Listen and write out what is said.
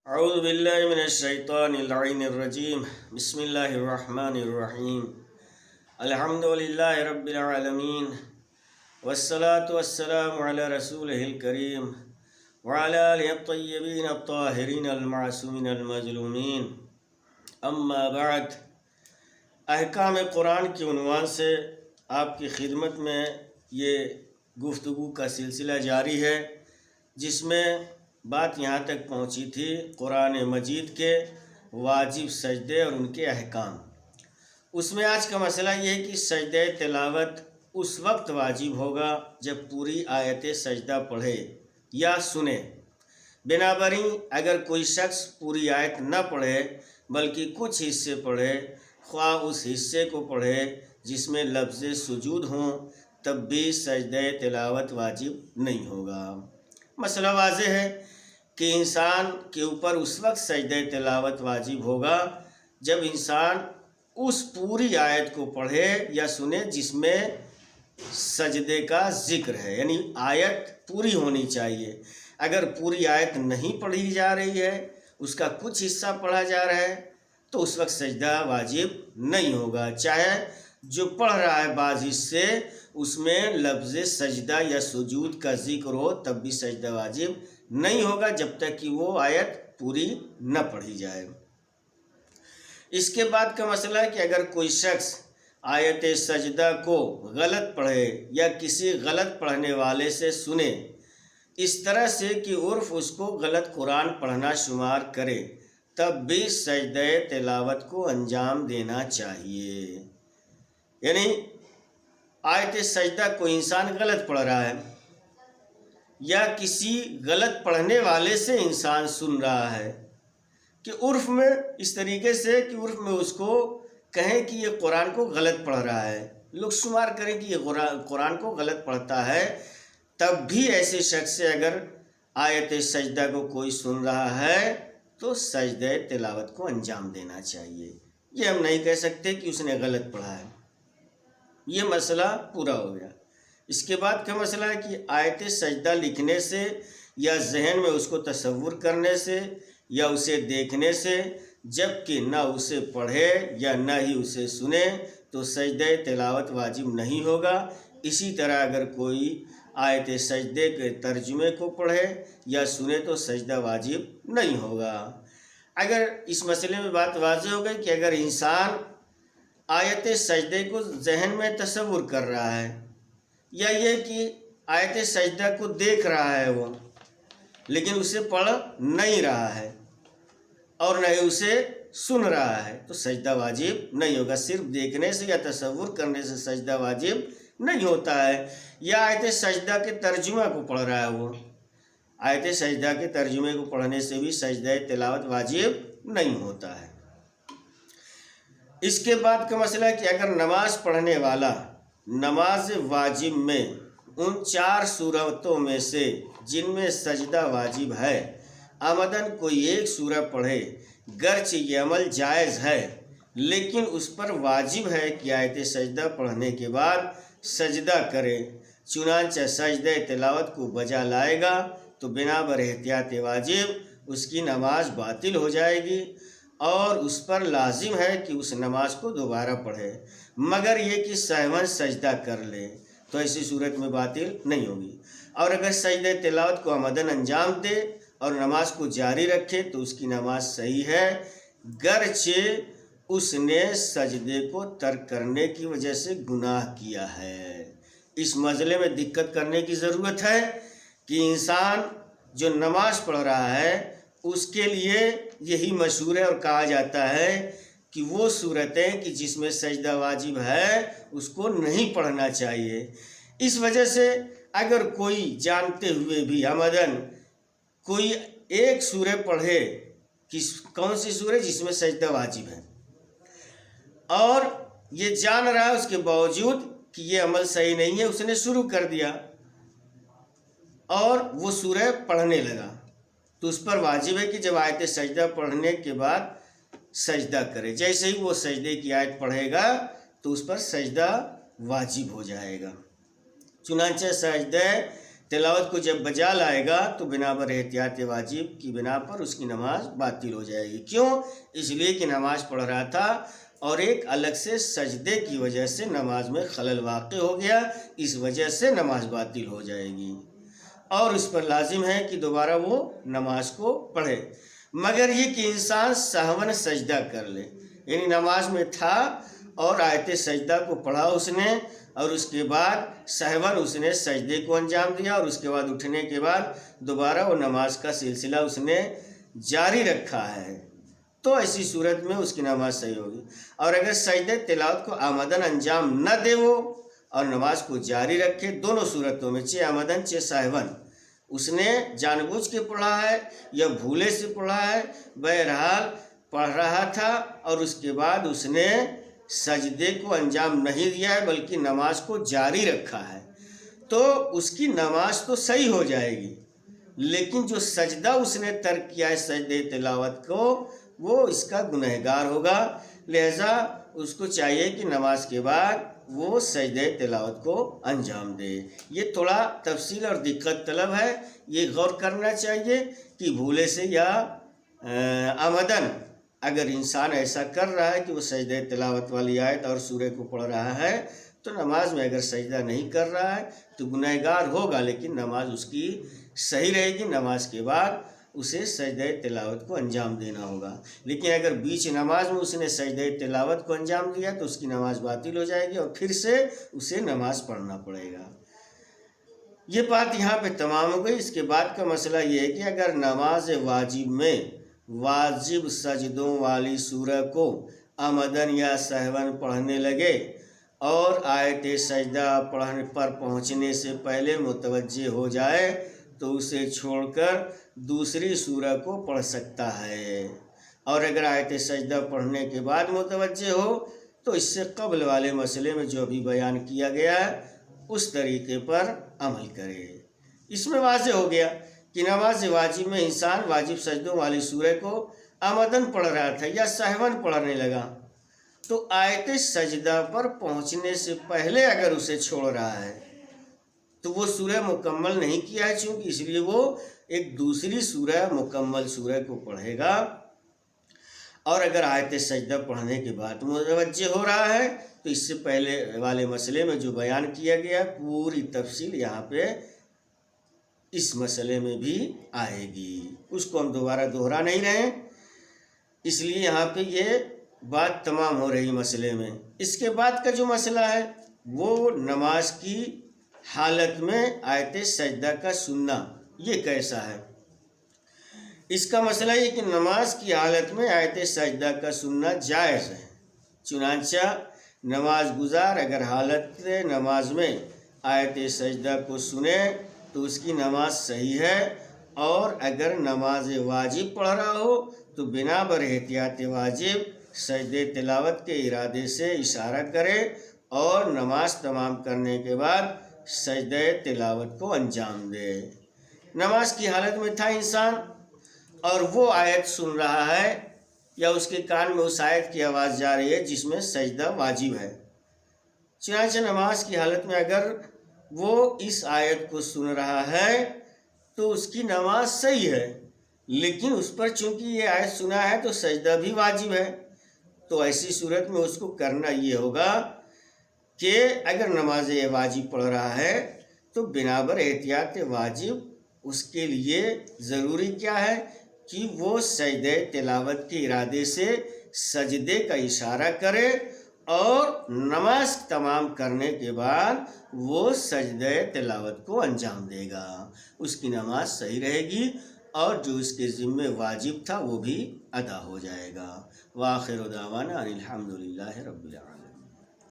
اعوذ باللہ من الشیطان اللعین الرجیم بسم اللہ الرحمن الرحیم الحمدللہ رب العالمین والصلاة والسلام علی رسولہ الکریم وعلی آلہ الطیبین الطاہرین المعصومین المظلومین اما بعد۔ احکام قرآن کے عنوان سے آپ کی خدمت میں یہ گفتگو کا سلسلہ جاری ہے، جس میں بات یہاں تک پہنچی تھی قرآن مجید کے واجب سجدے اور ان کے احکام۔ اس میں آج کا مسئلہ یہ ہے کہ سجدہ تلاوت اس وقت واجب ہوگا جب پوری آیت سجدہ پڑھے یا سنے۔ بنابراین اگر کوئی شخص پوری آیت نہ پڑھے بلکہ کچھ حصے پڑھے، خواہ اس حصے کو پڑھے جس میں لفظ سجود ہوں، تب بھی سجدہ تلاوت واجب نہیں ہوگا۔ مسئلہ واضح ہے کہ انسان کے اوپر اس وقت سجدہ تلاوت واجب ہوگا جب انسان اس پوری آیت کو پڑھے یا سنے جس میں سجدے کا ذکر ہے، یعنی آیت پوری ہونی چاہیے۔ اگر پوری آیت نہیں پڑھی جا رہی ہے، اس کا کچھ حصہ پڑھا جا رہا ہے، تو اس وقت سجدہ واجب نہیں ہوگا، چاہے جو پڑھ رہا ہے بعض حصے اس میں لفظ سجدہ یا سجود کا ذکر ہو، تب بھی سجدہ واجب نہیں ہوگا جب تک کہ وہ آیت پوری نہ پڑھی جائے۔ اس کے بعد کا مسئلہ ہے کہ اگر کوئی شخص آیت سجدہ کو غلط پڑھے یا کسی غلط پڑھنے والے سے سنے، اس طرح سے کہ عرف اس کو غلط قرآن پڑھنا شمار کرے، تب بھی سجدہ تلاوت کو انجام دینا چاہیے۔ یعنی آیت سجدہ کوئی انسان غلط پڑھ رہا ہے یا کسی غلط پڑھنے والے سے انسان سن رہا ہے کہ عرف میں اس طریقے سے کہ عرف میں اس کو کہیں کہ یہ قرآن کو غلط پڑھ رہا ہے، لوگ شمار کریں کہ یہ قرآن کو غلط پڑھتا ہے، تب بھی ایسے شخص سے اگر آیت سجدہ کو کوئی سن رہا ہے تو سجدہ تلاوت کو انجام دینا چاہیے۔ یہ ہم نہیں کہہ سکتے کہ اس نے غلط پڑھا ہے۔ یہ مسئلہ پورا ہو گیا۔ اس کے بعد کا مسئلہ ہے کہ آیت سجدہ لکھنے سے یا ذہن میں اس کو تصور کرنے سے یا اسے دیکھنے سے، جب کہ نہ اسے پڑھے یا نہ ہی اسے سنے، تو سجدہ تلاوت واجب نہیں ہوگا۔ اسی طرح اگر کوئی آیت سجدے کے ترجمے کو پڑھے یا سنے تو سجدہ واجب نہیں ہوگا۔ اگر اس مسئلے میں بات واضح ہو گئی کہ اگر انسان آیت سجدے کو ذہن میں تصور کر رہا ہے یا یہ کہ آیت سجدہ کو دیکھ رہا ہے وہ، لیکن اسے پڑھ نہیں رہا ہے اور نہ ہی اسے سن رہا ہے، تو سجدہ واجب نہیں ہوگا۔ صرف دیکھنے سے یا تصور کرنے سے سجدہ واجب نہیں ہوتا ہے۔ یا آیت سجدہ کے ترجمہ کو پڑھ رہا ہے وہ، آیت سجدہ کے ترجمے کو پڑھنے سے بھی سجدہ تلاوت واجب نہیں ہوتا ہے۔ اس کے بعد کا مسئلہ ہے کہ اگر نماز پڑھنے والا نماز واجب میں ان 4 صورتوں میں سے جن میں سجدہ واجب ہے عمدن کوئی ایک سورہ پڑھے، گرچہ یہ عمل جائز ہے لیکن اس پر واجب ہے کہ آیت سجدہ پڑھنے کے بعد سجدہ کرے، چنانچہ سجدہ تلاوت کو بجا لائے گا تو بنا بر احتیاط واجب اس کی نماز باطل ہو جائے گی اور اس پر لازم ہے کہ اس نماز کو دوبارہ پڑھے، مگر یہ کہ سہواً سجدہ کر لے تو ایسی صورت میں باطل نہیں ہوگی۔ اور اگر سجدہ تلاوت کو عمدن انجام دے اور نماز کو جاری رکھے تو اس کی نماز صحیح ہے، گرچہ اس نے سجدے کو ترک کرنے کی وجہ سے گناہ کیا ہے۔ اس مسئلے میں دقت کرنے کی ضرورت ہے کہ انسان جو نماز پڑھ رہا ہے اس کے لیے یہی مشہور ہے اور کہا جاتا ہے کہ وہ صورتیں کہ جس میں سجدہ واجب ہے اس کو نہیں پڑھنا چاہیے۔ اس وجہ سے اگر کوئی جانتے ہوئے بھی عمدن کوئی ایک سورہ پڑھے، کون سی سورہ جس میں سجدہ واجب ہے، اور یہ جان رہا ہے اس کے باوجود کہ یہ عمل صحیح نہیں ہے، اس نے شروع کر دیا اور وہ سورہ پڑھنے لگا، تو اس پر واجب ہے کہ جب آیت سجدہ پڑھنے کے بعد سجدہ کرے۔ جیسے ہی وہ سجدے کی آیت پڑھے گا تو اس پر سجدہ واجب ہو جائے گا۔ چنانچہ سجدہ تلاوت کو جب بجا لائے گا تو بنا بر احتیاط واجب کی بنا پر اس کی نماز باطل ہو جائے گی۔ کیوں؟ اس لیے کہ نماز پڑھ رہا تھا اور ایک الگ سے سجدے کی وجہ سے نماز میں خلل واقع ہو گیا، اس وجہ سے نماز باطل ہو جائے گی اور اس پر لازم ہے کہ دوبارہ وہ نماز کو پڑھے۔ مگر یہ کہ انسان سہون سجدہ کر لے، یعنی نماز میں تھا اور آیت سجدہ کو پڑھا اس نے اور اس کے بعد سہون اس نے سجدے کو انجام دیا اور اس کے بعد اٹھنے کے بعد دوبارہ وہ نماز کا سلسلہ اس نے جاری رکھا ہے، تو ایسی صورت میں اس کی نماز صحیح ہوگی۔ اور اگر سجدے تلاوت کو آمدن انجام نہ دے وہ اور نماز کو جاری رکھے، دونوں صورتوں میں چہ آمدن چہ سہون، اس نے جان بوجھ کے پڑھا ہے یا بھولے سے پڑھا ہے، بہرحال پڑھ رہا تھا اور اس کے بعد اس نے سجدے کو انجام نہیں دیا ہے بلکہ نماز کو جاری رکھا ہے، تو اس کی نماز تو صحیح ہو جائے گی، لیکن جو سجدہ اس نے ترک کیا ہے سجدے تلاوت کو، وہ اس کا گنہگار ہوگا۔ لہذا اس کو چاہیے کہ نماز کے بعد وہ سجدے تلاوت کو انجام دے۔ یہ تھوڑا تفصیل اور دقت طلب ہے، یہ غور کرنا چاہیے کہ بھولے سے یا آمدن اگر انسان ایسا کر رہا ہے کہ وہ سجدہ تلاوت والی آیت اور سورہ کو پڑھ رہا ہے تو نماز میں اگر سجدہ نہیں کر رہا ہے تو گنہگار ہوگا، لیکن نماز اس کی صحیح رہے گی۔ نماز کے بعد اسے سجدہ تلاوت کو انجام دینا ہوگا، لیکن اگر بیچ نماز میں اس نے سجدہ تلاوت کو انجام دیا تو اس کی نماز باطل ہو جائے گی اور پھر سے اسے نماز پڑھنا پڑے گا۔ یہ بات یہاں پہ تمام ہو گئی۔ اس کے بعد کا مسئلہ یہ ہے کہ اگر نماز واجب میں واجب سجدوں والی سورہ کو آمدن یا سہون پڑھنے لگے اور آیت سجدہ پڑھنے پر پہنچنے سے پہلے متوجہ ہو جائے تو اسے چھوڑ کر دوسری سورہ کو پڑھ سکتا ہے، اور اگر آیت سجدہ پڑھنے کے بعد متوجہ ہو تو اس سے قبل والے مسئلے میں جو بھی بیان کیا گیا ہے اس طریقے پر عمل کرے۔ اس میں واضح ہو گیا کہ نماز واجب میں انسان واجب سجدوں والی سورہ کو آمدن پڑھ رہا تھا یا سہون پڑھنے لگا تو آیت سجدہ پر پہنچنے سے پہلے اگر اسے چھوڑ رہا ہے تو وہ سورہ مکمل نہیں کیا ہے، چونکہ اس لیے وہ ایک دوسری سورہ مکمل سورہ کو پڑھے گا، اور اگر آیت سجدہ پڑھنے کے بعد متوجہ ہو رہا ہے تو اس سے پہلے والے مسئلے میں جو بیان کیا گیا پوری تفصیل یہاں پہ اس مسئلے میں بھی آئے گی، اس کو ہم دوبارہ دہرا نہیں رہے، اس لیے یہاں پہ یہ بات تمام ہو رہی مسئلے میں۔ اس کے بعد کا جو مسئلہ ہے وہ نماز کی حالت میں آیت سجدہ کا سننا، یہ کیسا ہے؟ اس کا مسئلہ یہ کہ نماز کی حالت میں آیت سجدہ کا سننا جائز ہے، چنانچہ نماز گزار اگر حالت نماز میں آیت سجدہ کو سنے تو اس کی نماز صحیح ہے، اور اگر نماز واجب پڑھ رہا ہو تو بنا بر احتیاط واجب سجدے تلاوت کے ارادے سے اشارہ کرے اور نماز تمام کرنے کے بعد سجدہ تلاوت کو انجام دے۔ نماز کی حالت میں تھا انسان اور وہ آیت سن رہا ہے یا اس کے کان میں اس آیت کی آواز جا رہی ہے جس میں سجدہ واجب ہے، چنانچہ نماز کی حالت میں اگر وہ اس آیت کو سن رہا ہے تو اس کی نماز صحیح ہے، لیکن اس پر چونکہ یہ آیت سنا ہے تو سجدہ بھی واجب ہے، تو ایسی صورت میں اس کو کرنا یہ ہوگا کہ اگر نماز واجب پڑھ رہا ہے تو بنا بر احتیاط واجب اس کے لیے ضروری کیا ہے کہ وہ سجدہ تلاوت کے ارادے سے سجدے کا اشارہ کرے اور نماز تمام کرنے کے بعد وہ سجدہ تلاوت کو انجام دے گا، اس کی نماز صحیح رہے گی اور جو اس کے ذمہ واجب تھا وہ بھی ادا ہو جائے گا۔ وآخر دعوانا ان الحمد للہ رب العالمین۔